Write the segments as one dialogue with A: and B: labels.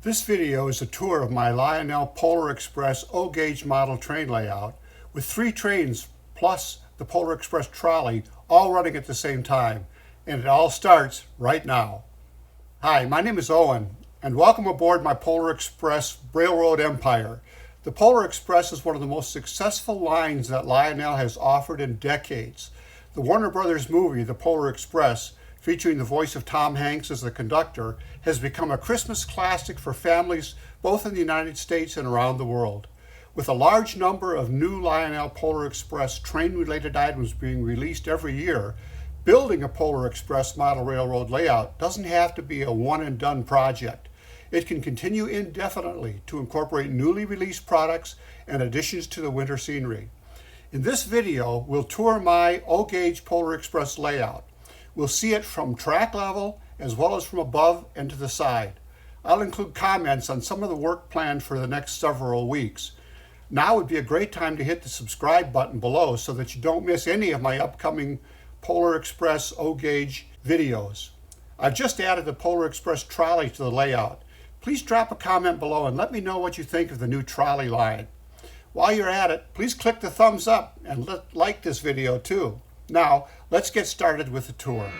A: This video is a tour of my Lionel Polar Express O-gauge model train layout with 3 trains plus the Polar Express Trolley all running at the same time, and it all starts right now. Hi, my name is Owen, and welcome aboard my Polar Express railroad empire. The Polar Express is one of the most successful lines that Lionel has offered in decades. The Warner Brothers movie, The Polar Express, featuring the voice of Tom Hanks as the conductor, has become a Christmas classic for families both in the United States and around the world. With a large number of new Lionel Polar Express train-related items being released every year, building a Polar Express model railroad layout doesn't have to be a one-and-done project. It can continue indefinitely to incorporate newly released products and additions to the winter scenery. In this video, we'll tour my O-gauge Polar Express layout. We'll see it from track level as well as from above and to the side. I'll include comments on some of the work planned for the next several weeks. Now would be a great time to hit the subscribe button below so that you don't miss any of my upcoming Polar Express O-gauge videos. I've just added the Polar Express Trolley to the layout. Please drop a comment below and let me know what you think of the new trolley line. While you're at it, please click the thumbs up and like this video too. Now, let's get started with the tour.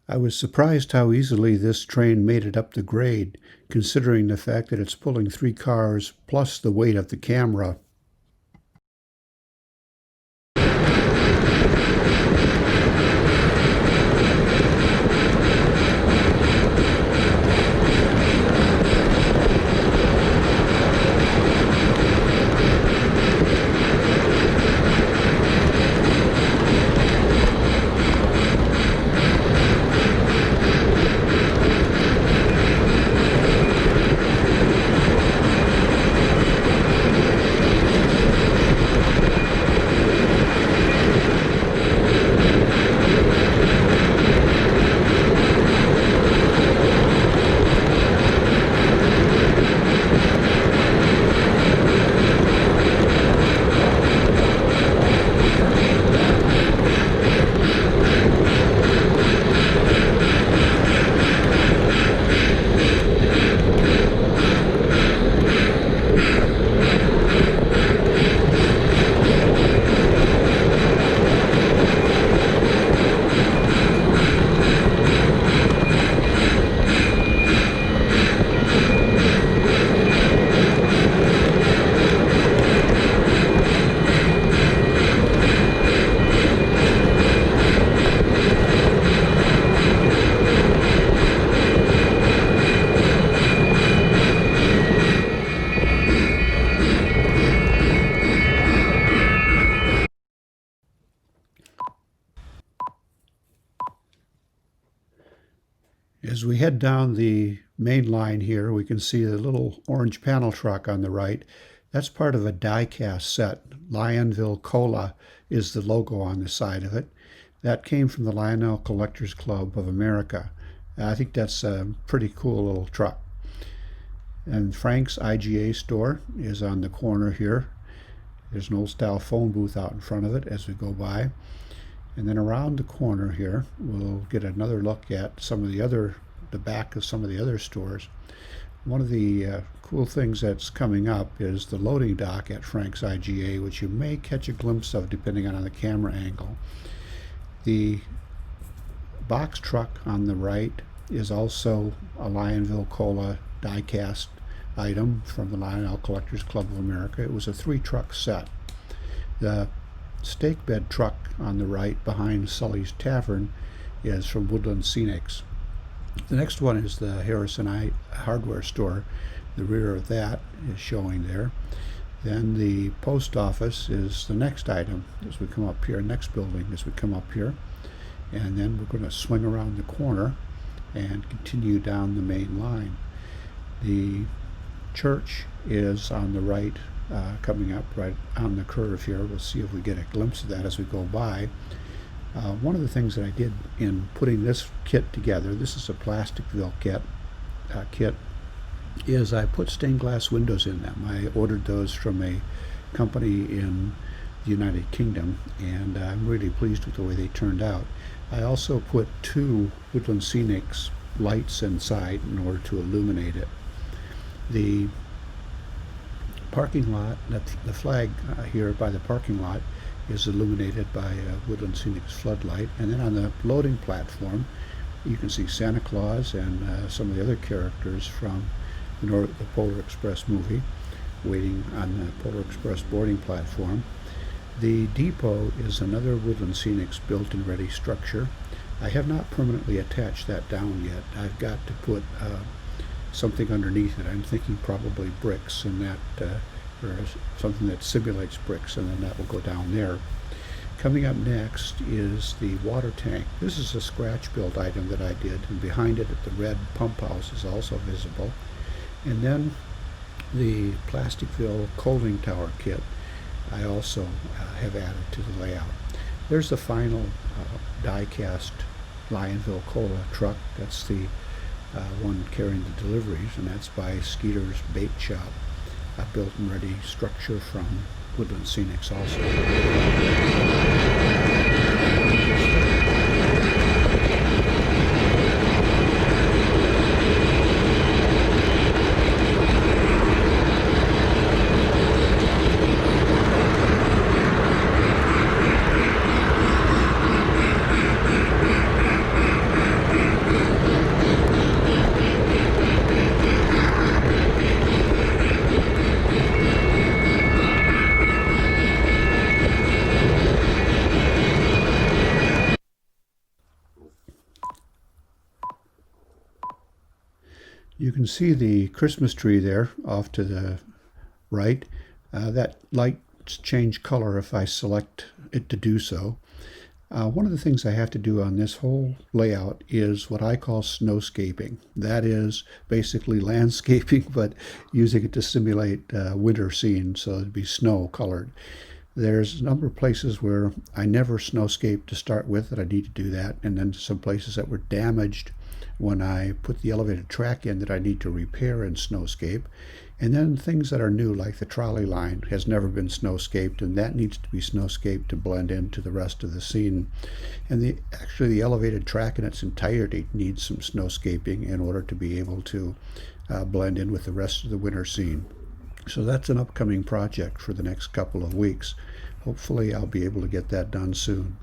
A: I was surprised how easily this train made it up the grade, considering the fact that it's pulling 3 cars plus the weight of the camera. As we head down the main line here, we can see the little orange panel truck on the right. That's part of a die-cast set. Lionel Polar is the logo on the side of it. That came from the Lionel Collectors Club of America. I think that's a pretty cool little truck. And Frank's IGA store is on the corner here. There's an old-style phone booth out in front of it as we go by. And then around the corner here, we'll get another look at the back of some of the other stores. One of the cool things that's coming up is the loading dock at Frank's IGA, which you may catch a glimpse of depending on the camera angle. The box truck on the right is also a Lionel Polar die-cast item from the Lionel Collectors Club of America. It was a 3-truck set. The stake bed truck on the right behind Sully's Tavern is from Woodland Scenics. The next one is the Harrison hardware store. The rear of that is showing there. Then the post office is the next item as we come up here, next building as we come up here. And then we're going to swing around the corner and continue down the main line. The church is on the right coming up right on the curve here. We'll see if we get a glimpse of that as we go by. One of the things that I did in putting this kit together, this is a Plasticville kit, is I put stained glass windows in them. I ordered those from a company in the United Kingdom, and I'm really pleased with the way they turned out. I also put 2 Woodland Scenics lights inside in order to illuminate it. The parking lot, the flag here by the parking lot is illuminated by a Woodland Scenics floodlight, and then on the loading platform you can see Santa Claus and some of the other characters from the Polar Express movie waiting on the Polar Express boarding platform. The depot is another Woodland Scenics built and ready structure. I have not permanently attached that down yet. I've got to put something underneath it. I'm thinking probably bricks, and that or something that simulates bricks, and then that will go down there. Coming up next is the water tank. This is a scratch build item that I did, and behind it the red pump house is also visible. And then the Plasticville coaling tower kit I also have added to the layout. There's the final die-cast Lionville Cola truck. That's the one carrying the deliveries, and that's by Skeeter's Bait Shop, a built and ready structure from Woodland Scenics also. You can see the Christmas tree there off to the right. That lights change color if I select it to do so. One of the things I have to do on this whole layout is what I call snowscaping. That is basically landscaping, but using it to simulate winter scenes, so it'd be snow colored. There's a number of places where I never snowscaped to start with that I need to do that, and then some places that were damaged when I put the elevated track in that I need to repair and snowscape. And then things that are new, like the trolley line has never been snowscaped, and that needs to be snowscaped to blend into the rest of the scene. And actually the elevated track in its entirety needs some snowscaping in order to be able to blend in with the rest of the winter scene. So that's an upcoming project for the next couple of weeks. Hopefully I'll be able to get that done soon.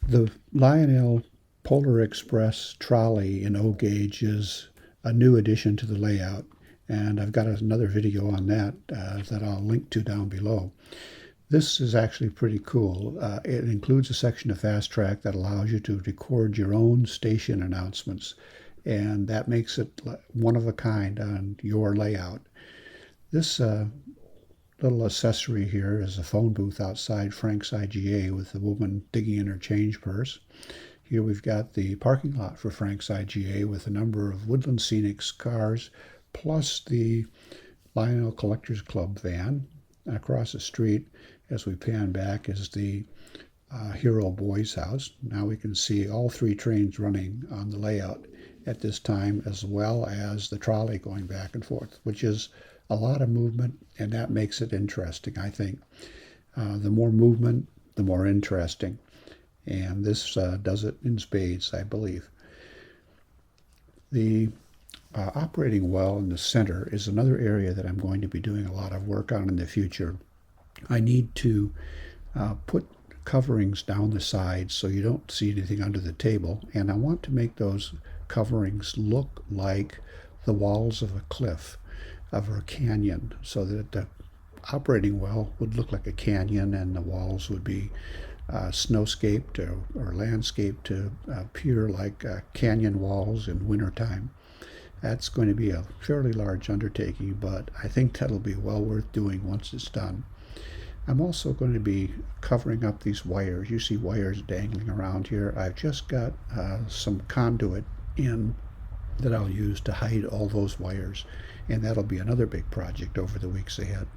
A: The Lionel Polar Express Trolley in O-gauge is a new addition to the layout, and I've got another video on that that I'll link to down below. This is actually pretty cool. It includes a section of Fastrack that allows you to record your own station announcements, and that makes it one of a kind on your layout. This little accessory here is a phone booth outside Frank's IGA with a woman digging in her change purse. Here we've got the parking lot for Frank's IGA with a number of Woodland Scenics cars, plus the Lionel Collectors Club van. Across the street, as we pan back, is the Hero Boys house. Now we can see all 3 trains running on the layout at this time, as well as the trolley going back and forth, which is a lot of movement, and that makes it interesting, I think. The more movement, the more interesting.
B: And this does it in spades, I believe. The operating well in the center is another area that I'm going to be doing a lot of work on in the future. I need to put coverings down the sides so you don't see anything under the table, and I want to make those coverings look like the walls of a cliff, of a canyon, so that the operating well would look like a canyon and the walls would be snowscaped or landscaped to appear like canyon walls in wintertime. That's going to be a fairly large undertaking, but I think that'll be well worth doing once it's done. I'm also going to be covering up these wires. You see wires dangling around here. I've just got some conduit in that I'll use to hide all those wires, and that'll be another big project over the weeks ahead.